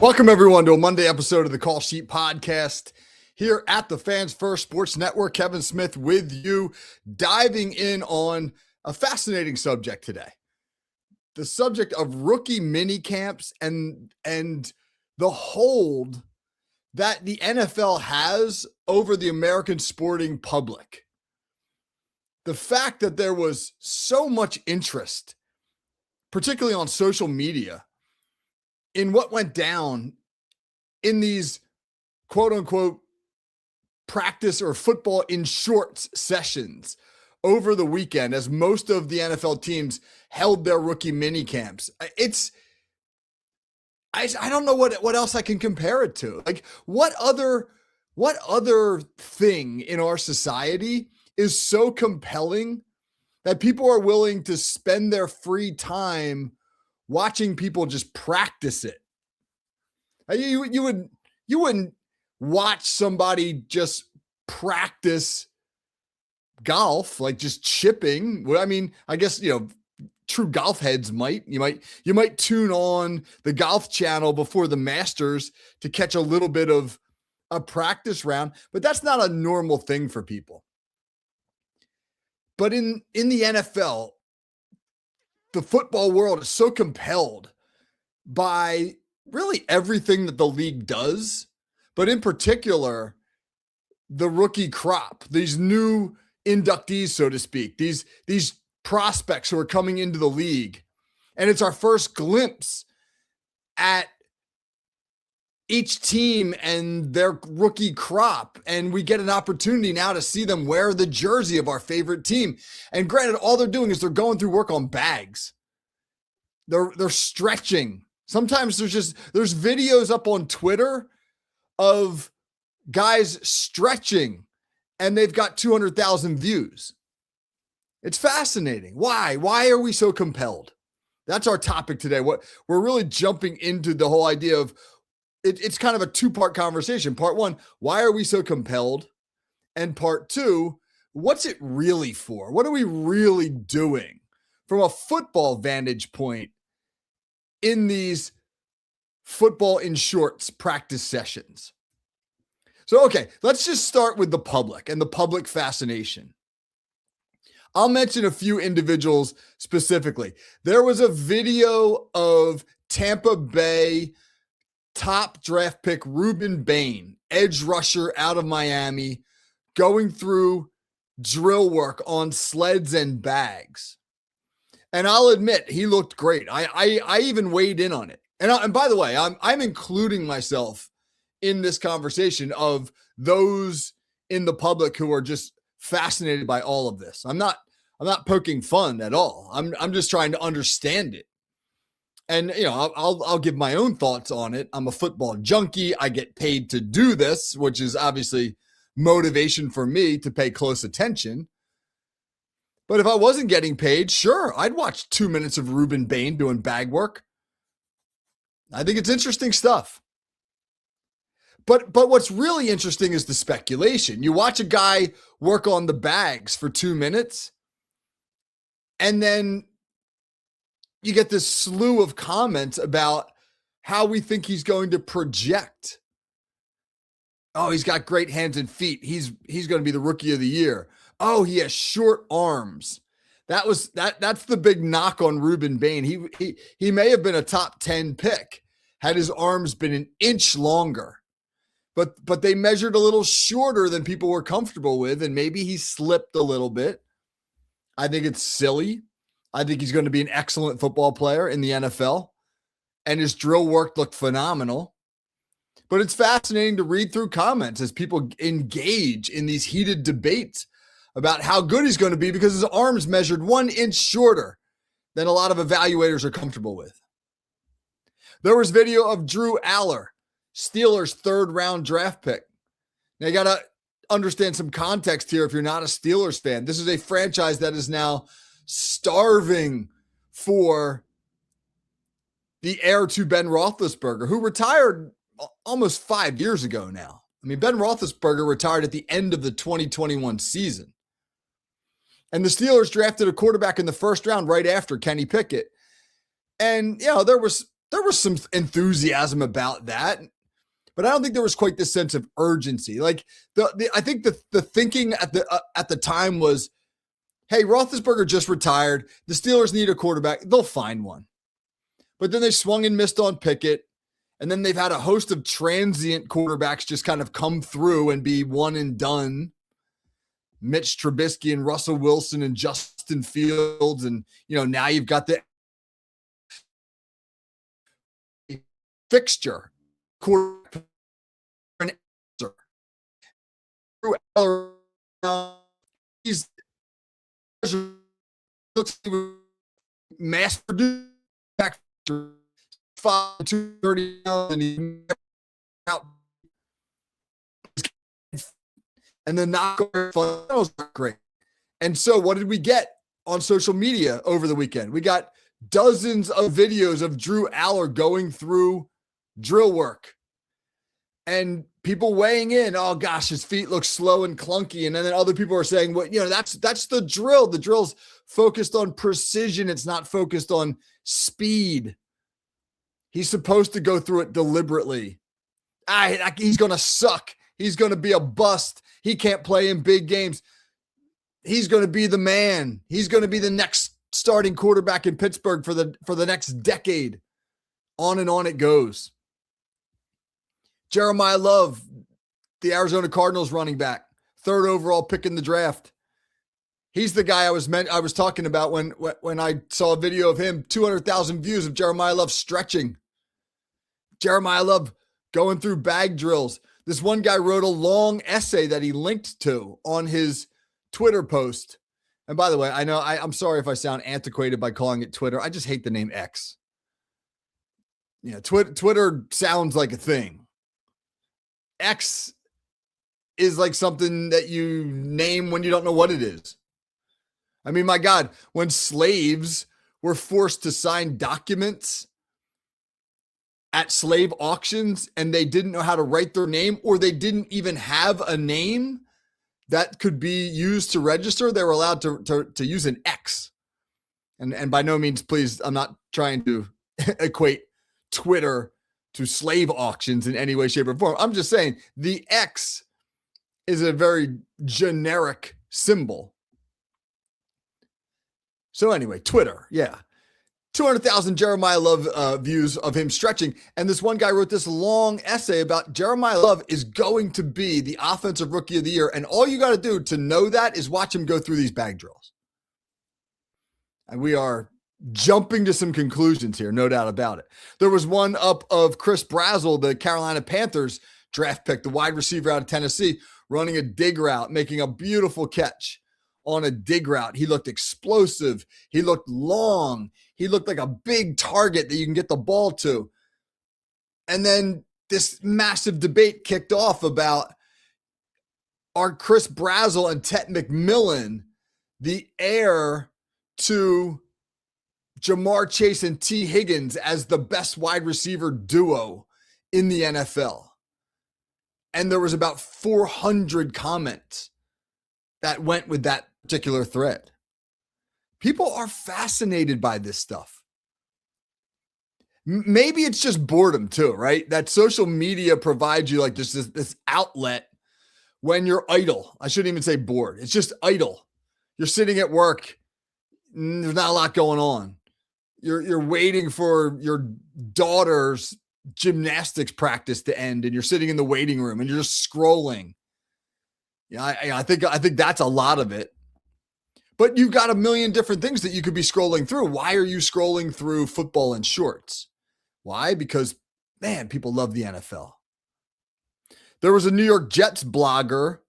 Welcome, everyone, to a Monday episode of the Call Sheet Podcast here at the Fans First Sports Network. Kevin Smith with you, diving in on a fascinating subject today. The subject of rookie mini camps and the hold that the NFL has over the American sporting public. The fact that there was so much interest, particularly on social media, in what went down in these quote unquote practice or football in shorts sessions over the weekend, as most of the NFL teams held their rookie mini camps. I don't know what else I can compare it to. Like what other thing in our society is so compelling that people are willing to spend their free time watching people just practice it? You wouldn't watch somebody just practice golf, like just chipping. I mean, I guess, true golf heads might. You might tune on the Golf Channel before the Masters to catch a little bit of a practice round, but that's not a normal thing for people. But in the NFL, the football world is so compelled by really everything that the league does, but in particular, the rookie crop, these new inductees, so to speak, these prospects who are coming into the league. And it's our first glimpse at each team and their rookie crop. And we get an opportunity now to see them wear the jersey of our favorite team. And granted, all they're doing is they're going through work on bags. They're stretching. Sometimes there's videos up on Twitter of guys stretching and they've got 200,000 views. It's fascinating. Why? Why are we so compelled? That's our topic today. What we're really jumping into the whole idea of it's kind of a two-part conversation. Part one, why are we so compelled? And part two, what's it really for? What are we really doing from a football vantage point in these football in shorts practice sessions? So, okay, let's just start with the public and the public fascination. I'll mention a few individuals specifically. There was a video of Tampa Bay top draft pick Rueben Bain, edge rusher out of Miami, going through drill work on sleds and bags. And I'll admit, he looked great. I even weighed in on it. And by the way, I'm including myself in this conversation of those in the public who are just fascinated by all of this. I'm not poking fun at all. I'm just trying to understand it. And I'll give my own thoughts on it. I'm a football junkie. I get paid to do this, which is obviously motivation for me to pay close attention. But if I wasn't getting paid, sure, I'd watch 2 minutes of Rueben Bain doing bag work. I think it's interesting stuff. But what's really interesting is the speculation. You watch a guy work on the bags for 2 minutes, and then you get this slew of comments about how we think he's going to project. Oh, he's got great hands and feet. He's going to be the rookie of the year. Oh, he has short arms. That's the big knock on Rueben Bain. He may have been a top 10 pick had his arms been an inch longer. But they measured a little shorter than people were comfortable with, and maybe he slipped a little bit. I think it's silly. I think he's going to be an excellent football player in the NFL, and his drill work looked phenomenal. But it's fascinating to read through comments as people engage in these heated debates about how good he's going to be because his arms measured 1 inch shorter than a lot of evaluators are comfortable with. There was video of Drew Aller, Steelers' 3rd round draft pick. Now you got to understand some context here if you're not a Steelers fan. This is a franchise that is now starving for the heir to Ben Roethlisberger, who retired almost 5 years ago now. I mean, Ben Roethlisberger retired at the end of the 2021 season. And the Steelers drafted a quarterback in the 1st round right after Kenny Pickett. And, there was there was some enthusiasm about that, but I don't think there was quite this sense of urgency. Like I think the thinking at the time was, hey, Roethlisberger just retired. The Steelers need a quarterback. They'll find one. But then they swung and missed on Pickett. And then they've had a host of transient quarterbacks just kind of come through and be one and done. Mitch Trubisky and Russell Wilson and Justin Fields. And, now you've got the fixture quarterback. He's looks mass produced back 230 out, and the knock was great. And so, what did we get on social media over the weekend? We got dozens of videos of Drew Aller going through drill work, and people weighing in. Oh gosh, his feet look slow and clunky. And then other people are saying, well, that's the drill. The drill's focused on precision. It's not focused on speed. He's supposed to go through it deliberately. He's going to suck. He's going to be a bust. He can't play in big games. He's going to be the man. He's going to be the next starting quarterback in Pittsburgh for the next decade. On and on it goes. Jeremiah Love, the Arizona Cardinals running back, 3rd overall pick in the draft. He's the guy I was talking about when I saw a video of him, 200,000 views of Jeremiah Love stretching. Jeremiah Love going through bag drills. This one guy wrote a long essay that he linked to on his Twitter post. And by the way, I know I'm sorry if I sound antiquated by calling it Twitter. I just hate the name X. Twitter sounds like a thing. X is like something that you name when you don't know what it is. I mean, my God, when slaves were forced to sign documents at slave auctions and they didn't know how to write their name, or they didn't even have a name that could be used to register, they were allowed to use an X. And by no means, please, I'm not trying to equate Twitter to slave auctions in any way, shape, or form. I'm just saying the X is a very generic symbol. So anyway, Twitter, yeah. 200,000 Jeremiah Love views of him stretching. And this one guy wrote this long essay about Jeremiah Love is going to be the offensive rookie of the year. And all you got to do to know that is watch him go through these bag drills. And we are jumping to some conclusions here, no doubt about it. There was one up of Chris Brazzell, the Carolina Panthers draft pick, the wide receiver out of Tennessee, running a dig route, making a beautiful catch on a dig route. He looked explosive. He looked long. He looked like a big target that you can get the ball to. And then this massive debate kicked off about, are Chris Brazzell and Tet McMillan the heir to Jamar Chase and T. Higgins as the best wide receiver duo in the NFL? And there was about 400 comments that went with that particular thread. People are fascinated by this stuff. Maybe it's just boredom too, right? That social media provides you like this outlet when you're idle. I shouldn't even say bored. It's just idle. You're sitting at work. There's not a lot going on. You're waiting for your daughter's gymnastics practice to end, and you're sitting in the waiting room and you're just scrolling. Yeah, I think that's a lot of it. But you've got a million different things that you could be scrolling through. Why are you scrolling through football and shorts? Why? Because, man, people love the NFL. There was a New York Jets blogger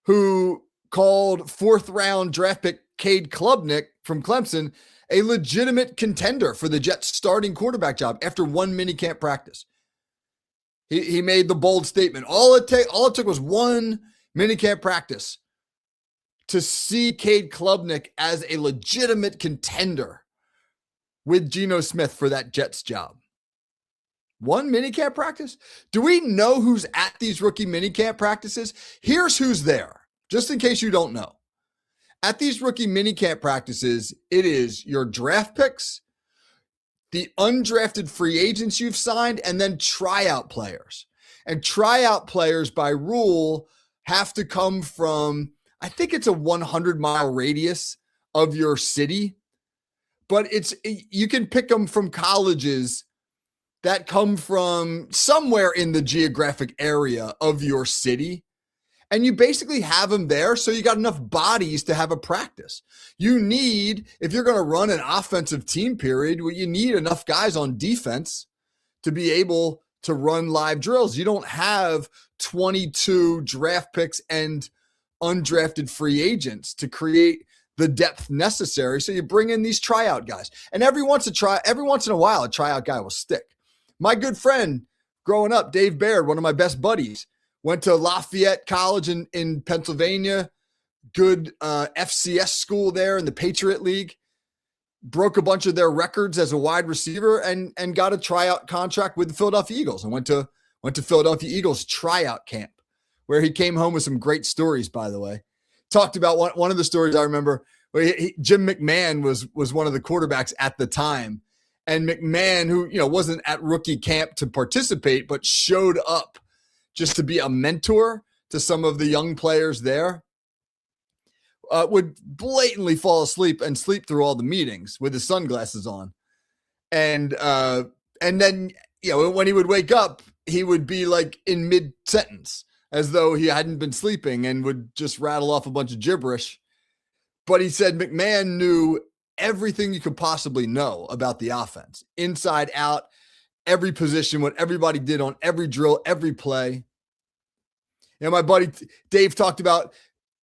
who called 4th-round draft pick Cade Klubnik from Clemson a legitimate contender for the Jets starting quarterback job after one minicamp practice. He made the bold statement. All it took was one minicamp practice to see Cade Klubnik as a legitimate contender with Geno Smith for that Jets job. One minicamp practice? Do we know who's at these rookie minicamp practices? Here's who's there, just in case you don't know. At these rookie minicamp practices, it is your draft picks, the undrafted free agents you've signed, and then tryout players. And tryout players by rule have to come from, I think it's a 100-mile radius of your city, but you can pick them from colleges that come from somewhere in the geographic area of your city. And you basically have them there so you got enough bodies to have a practice. You need, if you're going to run an offensive team period, well, you need enough guys on defense to be able to run live drills. You don't have 22 draft picks and undrafted free agents to create the depth necessary. So you bring in these tryout guys. And every once in a while, a tryout guy will stick. My good friend growing up, Dave Baird, one of my best buddies, went to Lafayette College in Pennsylvania, good FCS school there in the Patriot League, broke a bunch of their records as a wide receiver and got a tryout contract with the Philadelphia Eagles and went to Philadelphia Eagles tryout camp, where he came home with some great stories, by the way. Talked about one of the stories I remember, where Jim McMahon was one of the quarterbacks at the time. And McMahon, who wasn't at rookie camp to participate, but showed up just to be a mentor to some of the young players there, would blatantly fall asleep and sleep through all the meetings with his sunglasses on. And then, when he would wake up, he would be like in mid-sentence as though he hadn't been sleeping and would just rattle off a bunch of gibberish. But he said McMahon knew everything you could possibly know about the offense, inside out, every position, what everybody did on every drill, every play. My buddy Dave talked about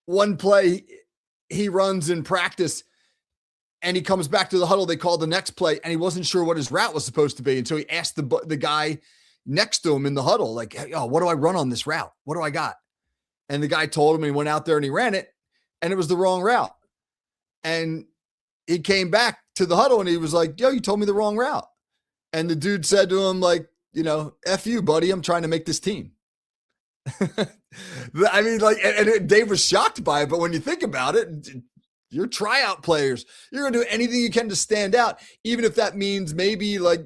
one play he runs in practice and he comes back to the huddle. They call the next play and he wasn't sure what his route was supposed to be. And so he asked the guy next to him in the huddle, like, hey, what do I run on this route? What do I got? And the guy told him, and he went out there and he ran it, and it was the wrong route. And he came back to the huddle and he was like, yo, you told me the wrong route. And the dude said to him, like, F you, buddy, I'm trying to make this team. I mean, like, and Dave was shocked by it, but when you think about it, you're tryout players. You're going to do anything you can to stand out, even if that means maybe like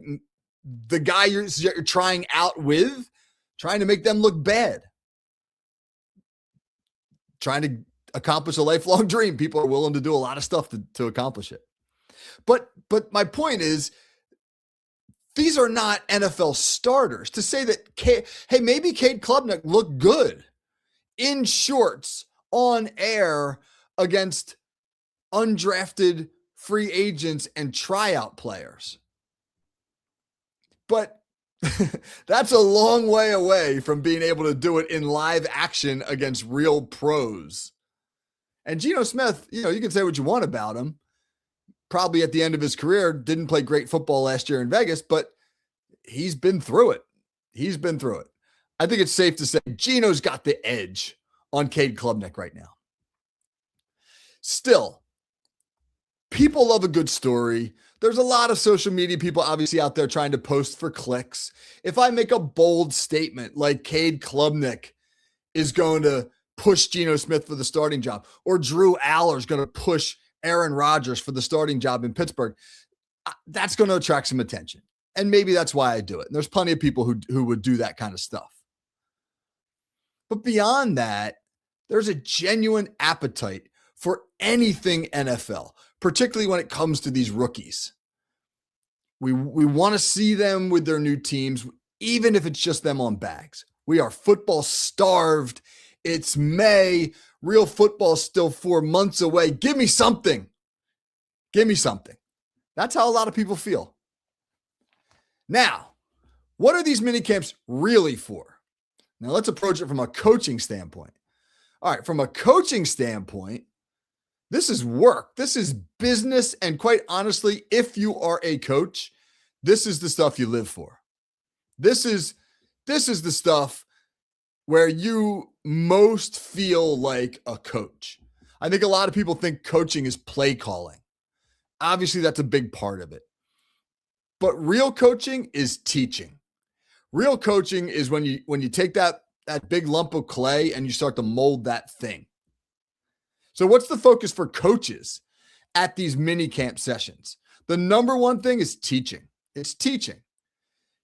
the guy you're trying out with, trying to make them look bad, trying to accomplish a lifelong dream. People are willing to do a lot of stuff to accomplish it. But my point is, these are not NFL starters. To say that, maybe Cade Klubnik looked good in shorts on air against undrafted free agents and tryout players. But that's a long way away from being able to do it in live action against real pros. And Geno Smith, you can say what you want about him. Probably at the end of his career, didn't play great football last year in Vegas, but he's been through it. I think it's safe to say Geno's got the edge on Cade Klubnik right now. Still, people love a good story. There's a lot of social media people obviously out there trying to post for clicks. If I make a bold statement like Cade Klubnik is going to push Geno Smith for the starting job, or Drew Aller is going to push Aaron Rodgers for the starting job in Pittsburgh, that's going to attract some attention. And maybe that's why I do it. And there's plenty of people who would do that kind of stuff. But beyond that, there's a genuine appetite for anything NFL, particularly when it comes to these rookies. We want to see them with their new teams, even if it's just them on bags. We are football starved. It's May. Real football is still 4 months away. Give me something. Give me something. That's how a lot of people feel. Now, what are these mini camps really for? Now, let's approach it from a coaching standpoint. All right, from a coaching standpoint, this is work. This is business. And quite honestly, if you are a coach, this is the stuff you live for. This is the stuff where you most feel like a coach. I think a lot of people think coaching is play calling. Obviously, that's a big part of it. But real coaching is teaching. Real coaching is when you take that big lump of clay and you start to mold that thing. So what's the focus for coaches at these mini camp sessions? The number one thing is teaching. It's teaching.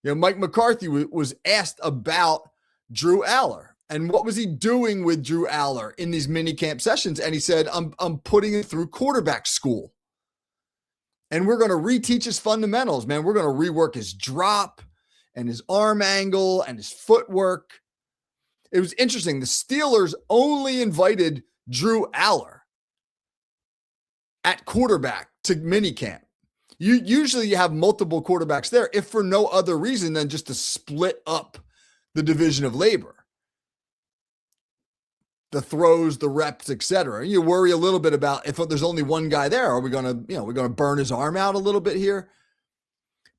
Mike McCarthy was asked about Drew Aller and what was he doing with Drew Aller in these mini camp sessions. And he said, I'm putting him through quarterback school. And we're going to reteach his fundamentals, man. We're going to rework his drop and his arm angle and his footwork. It was interesting. The Steelers only invited Drew Aller at quarterback to minicamp. Usually you have multiple quarterbacks there, if for no other reason than just to split up the division of labor. The throws, the reps, etc. You worry a little bit about if there's only one guy there, are we going to burn his arm out a little bit here?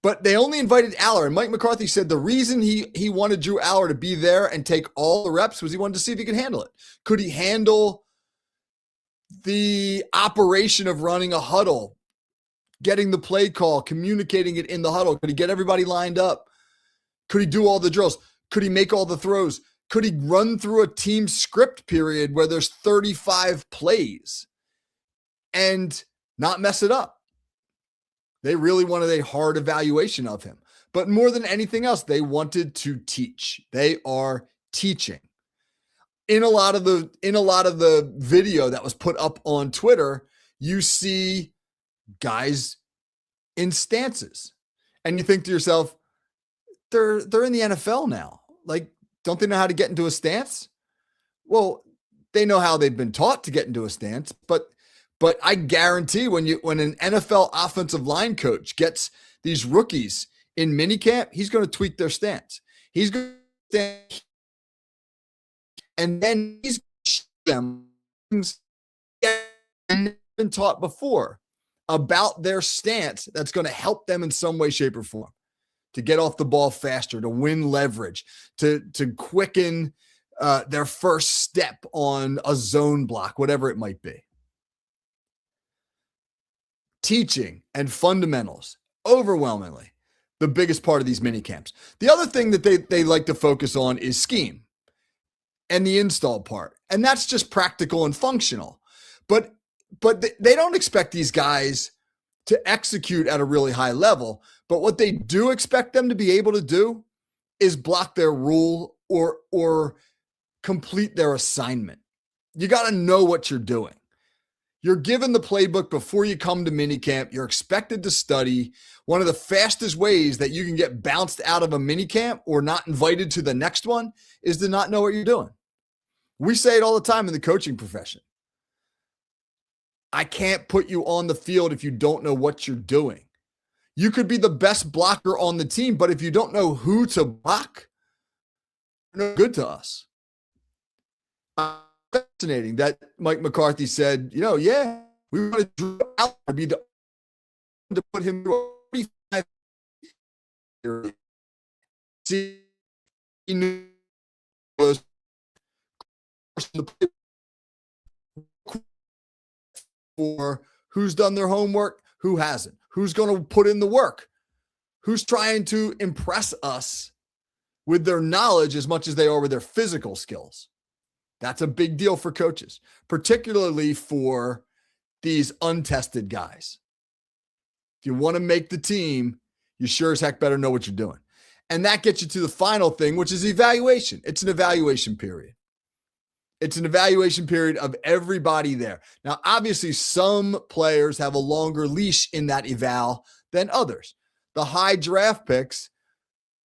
But they only invited Aller, and Mike McCarthy said the reason he wanted Drew Aller to be there and take all the reps was he wanted to see if he could handle it. Could he handle the operation of running a huddle, getting the play call, communicating it in the huddle? Could he get everybody lined up? Could he do all the drills? Could he make all the throws? Could he run through a team script period where there's 35 plays and not mess it up? They really wanted a hard evaluation of him. But more than anything else, they wanted to teach. They are teaching. In a lot of the video that was put up on Twitter, you see guys in stances. And you think to yourself, they're in the NFL now. Like, don't they know how to get into a stance? Well, they know how they've been taught to get into a stance, but I guarantee when an NFL offensive line coach gets these rookies in minicamp, he's going to tweak their stance. He's going to stand, and then he's them things been taught before about their stance that's going to help them in some way, shape, or form to get off the ball faster, to win leverage, to quicken their first step on a zone block, whatever it might be. Teaching and fundamentals, overwhelmingly, the biggest part of these mini camps. The other thing that they like to focus on is scheme and the install part. And that's just practical and functional. But they don't expect these guys to execute at a really high level. But what they do expect them to be able to do is block their rule or complete their assignment. You got to know what you're doing. You're given the playbook before you come to minicamp. You're expected to study. One of the fastest ways that you can get bounced out of a minicamp or not invited to the next one is to not know what you're doing. We say it all the time in the coaching profession. I can't put you on the field if you don't know what you're doing. You could be the best blocker on the team, but if you don't know who to block, you're no good to us. Fascinating that Mike McCarthy said, we want to Drew Aller to be the to put him through 45. See, he knew was for who's done their homework, who hasn't, who's going to put in the work, who's trying to impress us with their knowledge as much as they are with their physical skills. That's a big deal for coaches, particularly for these untested guys. If you want to make the team, you sure as heck better know what you're doing. And that gets you to the final thing, which is evaluation. It's an evaluation period. It's an evaluation period of everybody there. Now, obviously, some players have a longer leash in that eval than others. The high draft picks,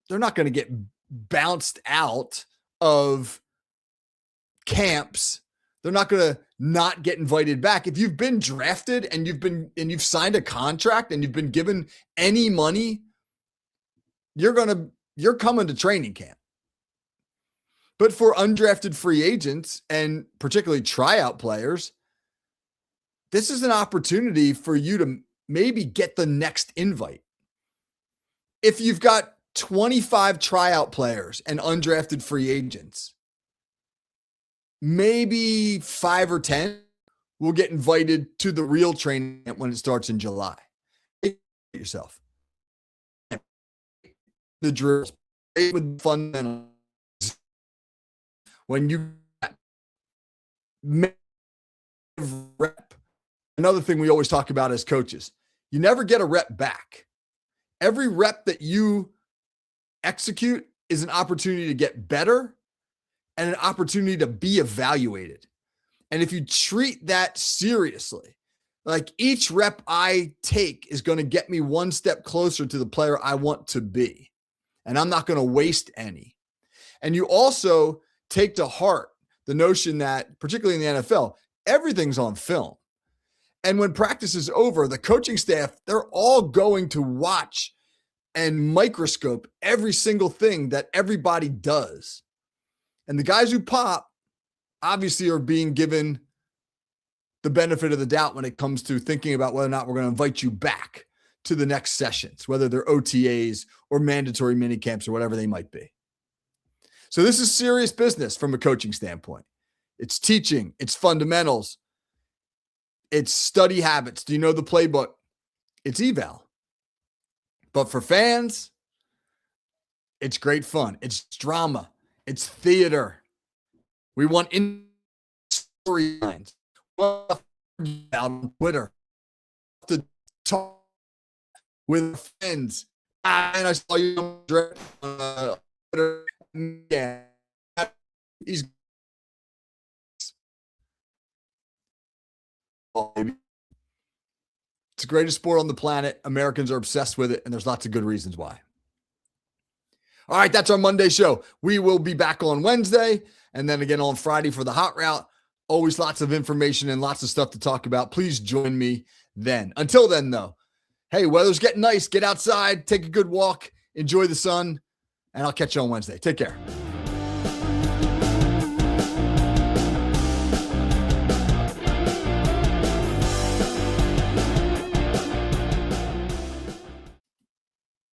they're not going to get bounced out of camps. They're not going to not get invited back. If you've been drafted and you've signed a contract and you've been given any money, you're coming to training camp. But for undrafted free agents and particularly tryout players, this is an opportunity for you to maybe get the next invite. If you've got 25 tryout players and undrafted free agents, maybe 5 or 10 will get invited to the real training when it starts in July. Yourself. The drills with fundamentals. When you rep, another thing we always talk about as coaches, you never get a rep back. Every rep that you execute is an opportunity to get better and an opportunity to be evaluated. And if you treat that seriously, like each rep I take is going to get me one step closer to the player I want to be. And I'm not going to waste any. And you also take to heart the notion that, particularly in the NFL, everything's on film. And when practice is over, the coaching staff, they're all going to watch and microscope every single thing that everybody does. And the guys who pop obviously are being given the benefit of the doubt when it comes to thinking about whether or not we're going to invite you back to the next sessions, whether they're OTAs or mandatory mini camps or whatever they might be. So this is serious business from a coaching standpoint. It's teaching, it's fundamentals, it's study habits. Do you know the playbook? It's eval. But for fans, it's great fun. It's drama. It's theater. We want storylines. On Twitter to talk with friends. And I saw you on Twitter. Yeah, he's it's the greatest sport on the planet. Americans are obsessed with it, and there's lots of good reasons why. All right, that's our Monday show. We will be back on Wednesday and then again on Friday for the hot route. Always lots of information and lots of stuff to talk about. Please join me then. Until then, though, hey, weather's getting nice. Get outside, take a good walk, enjoy the sun, and I'll catch you on Wednesday. Take care.